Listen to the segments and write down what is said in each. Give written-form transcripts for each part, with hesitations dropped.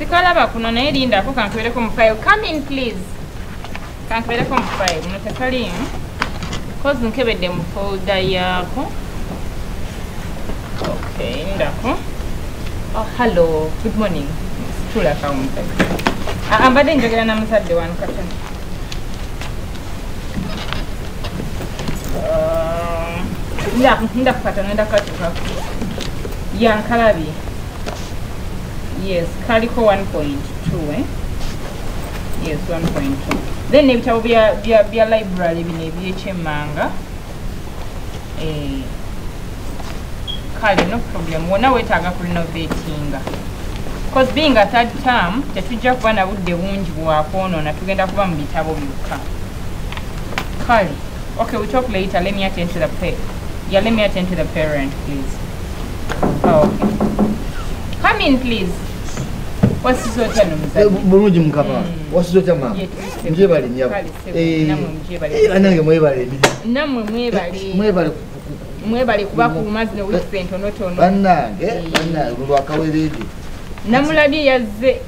sikalaba kuno naye lindako kankubereko mu file. Come in please. Kankubereko mu file. Muno tekalimu. Cause nkebedde mu folder yaako. Okay, ndako. Oh, hello. Good morning. Tula kaunta. Ambadde njogera na muzadde wano katono. Ndakukata. Yankalabi. Yes, kaliko 1.2 Yes, 1.2. Then ebitabo bya library bino eby'ekyemmanga. Kale no problem. Wona wetaaga ku renovatinga. Because being a third term, tetujja kuba na budde bungi bwakwonoona, tugenda kuba mu bitabo byokka. Kale. Okay, we'll talk later. Let me attend to the let me attend to the parent, please. Oh, okay. Come in, please. What's the sort of name? Bulungi mukama. What's the sort of name? Mjebali nyabo. Anange mwebali. Namwe mwebali. Mwebali kuba ku mazi no weekend onotono. Anange lwakaweredi. Namulabye yazze.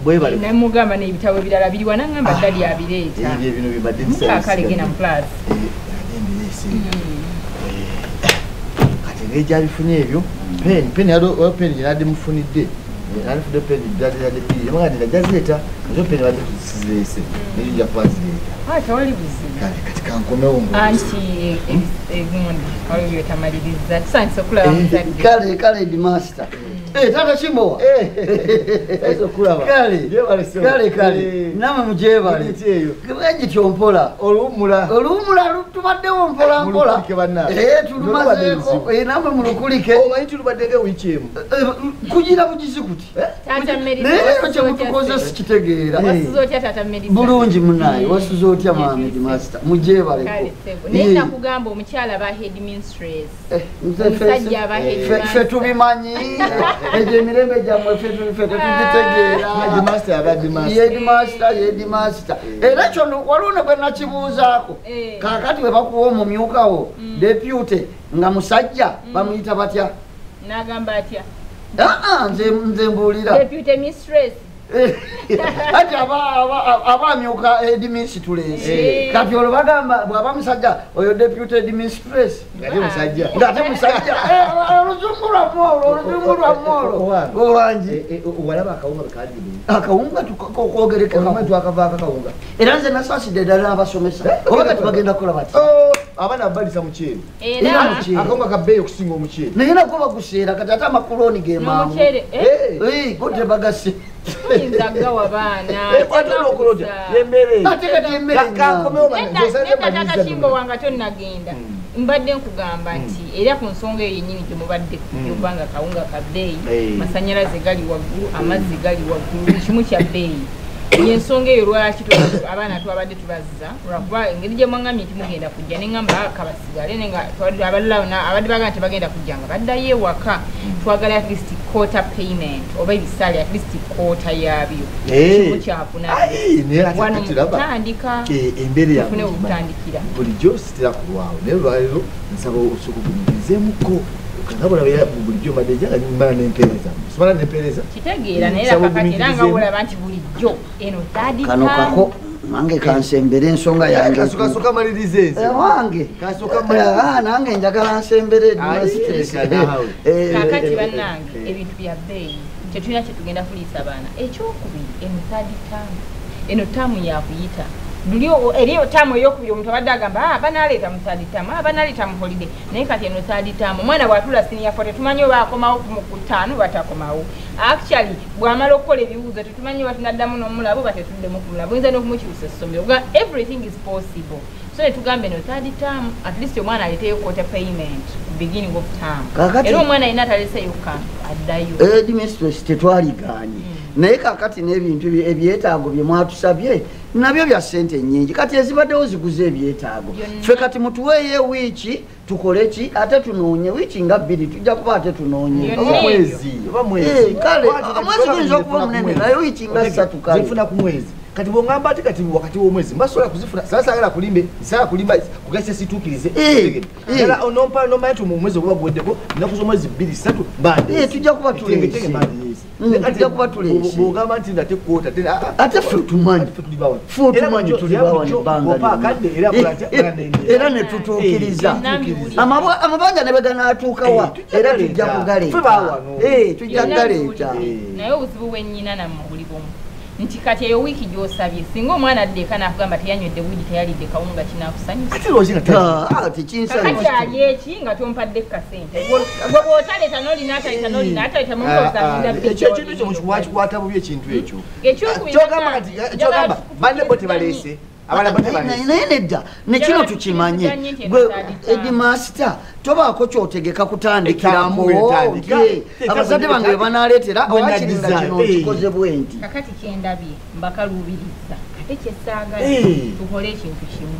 Mwebali. Namugamba n'ebitabo birala biri wanangamba ddali abireeta. Bino bibadde bisala. Kale gena mu class. Kati ngeja bifunye ebyo. Pen yado pen yadi mufunidde. Alifu de pen yadi pili. Yamagandi jazeta. Nzo pen yadi kusizese. Nija kwazileta. Tawali buzibu. Kale katika nkomewo ngo. Anti egundi. Ayo yotamaliriza. Tusanze okulaba muzadde. Kale di master. Tata Chimbo. Eso kulaba. Kale. Nama mujebale. Kibeji kyompola. Olumula tubaddewo mpola. Tulumazeko. Namwe mulukulike. Omanyi tulubadde wichemu. Kugira bugizi kuti. Tata Merida. Naye kyo mutukoze sikitegeera. Wasuzotya Tata Merida. Bulungi munaye. Wasuzotya mami di master. Mujebale. Nenda kugamba omukyala ba headmistress. Musajja ba headmistress. Fe tubimanyi. Eje mirembe jamwe fe tugitegeera. Headmaster. Era kyo waluna kwe nakibuuzaako. Kakati we bakuwa omumyukawo deputy nga musajja bamuyita batya? Nagamba atya? Nze mbuulira. Deputy mistress. Ati abamyuka headmistress. Kati olwo bagamba bw'aba musajja oyo deputy headmistress. Ngate musajja. Oluzungu lwa mwolo. Owangi. Walaba akawunga kadde. Akawunga tukokwogereka kamwe twakavaako akawunga. Era nze nasaasidde ddala abasomesa. Oba kati bagenda kukola bati. Abaana balisa mukyere. Era akawunga kabbeeyi okusinga omukyere. Naye nako baguseera kati ate amakuloni ge mangu. N'omukyere. Kote bagase. Tuyinza gawa baana. Kwatira okulota. Yemmere. Ate kati emmere. Kankomewo bana. Tata Chimbo wanga tonnagenda. Mbadde nkugamba nti era ku nsonga eyo yennyini gye mubadde kubanga kawunga ka bbeeyi, masannyalaze gali waggulu, amazzi gali waggulu, kimu kya bbeeyi. Yensonga eyo lwaki abaana twabadde tubazza lwakuba engeri gye mwaŋŋambye nti mugenda kujja ne ŋŋamba kabasigale nenga abadde bagamba nti bagenda kujja nga baddayo ewaka twagala at least quarter payment oba ebisale at least quarter yaabyo kimu kyafuna wano mutandika embeera okutandikira bulijjo sitira ku lwawo naye olwaleero nsaba osukugumirizeemuko kanabula bulijjo mbadde njagala nimbala n'empeereza simala n'empeereza kitegeera naye kakati era nga olaba nti bulijjo eno tandika kano kako nange kansembere ensonga yange kasuka malirize nze wange nange njagala nsembere kakati bannange ebintu bya bbeeyi tetulina kyetugenda kuliisa baana ekyokubiri eno taamu yakuyita eriyo taamu eyokubiri omuntu abadde agamba banaleeta mu third term banaleeta mu holiday naye kati eno third term omwana bwatula senior 4 tetumanyi oba akomawo ku 5 batakomawo actually bw'amala okukola ebibuuzo tetumanyi oba tunaddamu n'omulabo batetuddemu ku mulabo oyinza n'okumukyusa essomero everything is possible so netugambe eno third term at least omwana aleeteyo quarter payment beginning of term era omwana alina ataleseyo kantu addayo headmistress tetwaliganye naye kakati n'ebintu ebyetaago bye mwatusabye nabyo bya ssente nnyingi kati ezibaddewo ziguze ebyetaago ffe kati mutuweeyo wiiki tukole ki ate tunoonye wiiki nga 2 tujja kuba ate tunoonye mwezi guyinza okuba munene naye wiiki nga 3 kale zifuna ku mwezi kati bwongamba ati kati wakati w'omwezi mbasobola kuzifuna saagala kulimba kugasa situukirize era nomanya nti mu mwezi oguba guweddeko ennaku z'omwezi 2 3 mbande tujja kuba tuleese tujja kuba tuleese bwogamba nti nate kwota ate ffe tumanyi tuli bawani ebbanga era ne tutuukiriza amabanja ne beganatuukawa era tujja kugaleeta tujja kugaleeta naye obuzibu bwennyina nammwe buli bumu nti kati eyo wiiki gy'osabye singa omwana addeeka n'akugamba teyanywedde buugi teyalidde kawunga kinaakusanyusa ali eki nga tompadde kasente gwe bw'otaleeta n'olinaataleeta n'olinaataleeta ekintu ekyo mukikwata bubi ekintu ekyo kyogamba banne bo tebaleese naye nedda nekino tukimanye edimasita tobaako kyotegeka kutandikirako abazadde bange bebanaleetera awakiringa kino kikoze bwenti kakati kyendabye mbakaluubiriza ate kyesaagala tukole ekintu kimu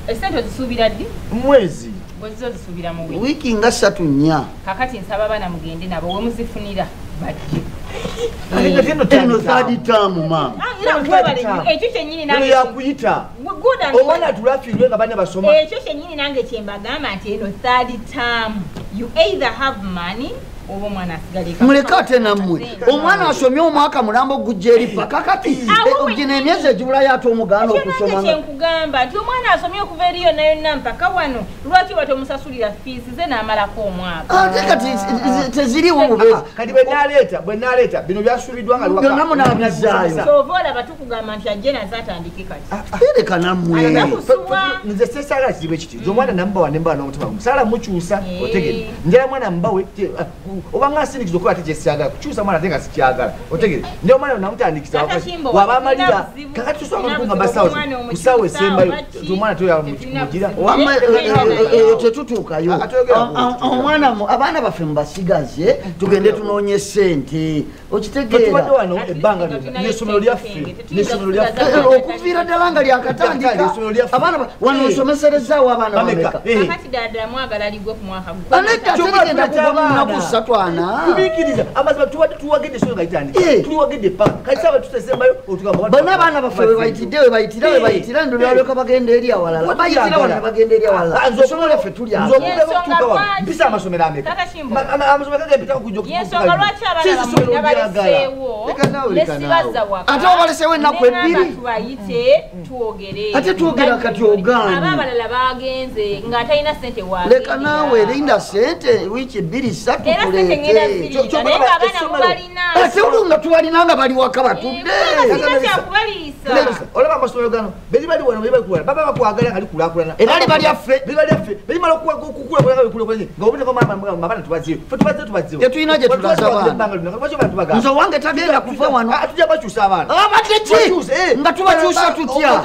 esente ozisuubira ddi mwezi bwezizo zisuubira mu wiiki nga 3-4 kakati nsaba abaana mugende nabo wemuzifunira bajje eno third term mama ekyo kyennyini nange yakuyita omwana tulafiirwe nga bane basoma ekyo kyennyini nange kyembagamba nti eno third term you either have money oba omwana asigaleka muleka ate nammwe omwana asomye omwaka mulambo gujja eri paka kati gino emyezi egibulayo ate omugaana okusoma kyenkugamba nti omwana asomye okuva eri yonna yonna mpaka wano lwaki batomusasulira fiisi ze n'amalako omwaka ate kati teziriwo bubeezi kati bwe naleeta bino byasuubiddwa nga byonna munabizaayo kyova olaba tukugamba nti ajje naze atandike kati tereka nammwe nze sesaagala kiribe kiti nze omwana namubawa nembawa n'omutima musaala mukyusa otegere njala mwana mubawe obanga asindikiza okuba ate kyesiagala kukyusa mwana ate nga sikyagala otegere ndi omwana namutandikisa waba amalira kakati tusobola okugamba kusaawa esembayo omwana toyamugira tetutuukayo omwana abaana baffe mubasigaze tugende tunoonye sente okitegeera wano ebbanga nesomero lyaffe okuviira ddala nga lyakatandika abaana wano osomeserezaawo abaana bameka kakati ddala mwagala ligwe ku mwaka tegenda kuva munaku satwana kubikiriza amazima tuwagedde so ngaitandika tuwagedde paka kati saba tutesembayo otugamba bonna abaana baffe webayitira ndolwaleka bagenda eri awalala bayitira wano bagenda eri awalala ensonga lyaffe mpisa amasomero ameka amasomero gagempitako yensonga lwaki abaana baleseewo nesibaza waka ate obaleseewo ennaku ebbiri tubayite twogere ate twogera kati ogaani aba abalala bagenze ng'atalina sente leka naawe linda sente wiiki 2-3 ate olunga tubalina nga bali waka batudde olaba amasomero gano beri bali wano bali baba bakwagala kali kulakulana era balyaffe berimala okukulakulana bikulakulana nga obudde mabana tubaziyo tetulina gye tulaza abaana nze owange tagenda kuva wano tujja bakyusa abaana abadde ki nga tubakyusa tutya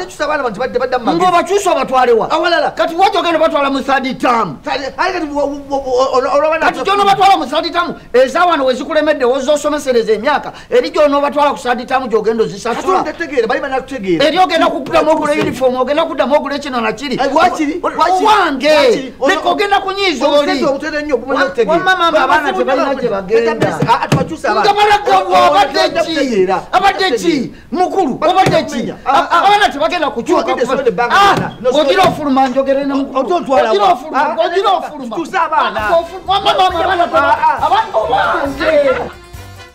ng'obakyusa obatwalewa awalala kati wajogenda batwala mu third term kati gyonobatwala mu third term eza wano wezikulemedde wozosomesereza emyaka eri gyonobatwala ku third term gyogenda ozisasula eri ogenda kuddamu ogula uniform ogenda kuddamu ogula ekino nakiri owange leka ogenda kunyiiza oli wamama nga abaana tebalina gye bagenda nga balagabwa abadde ki mukulu obadde ki abaana tebagenda kukyuka ogira ofuluma njogere ogira ofuluma wamama abaana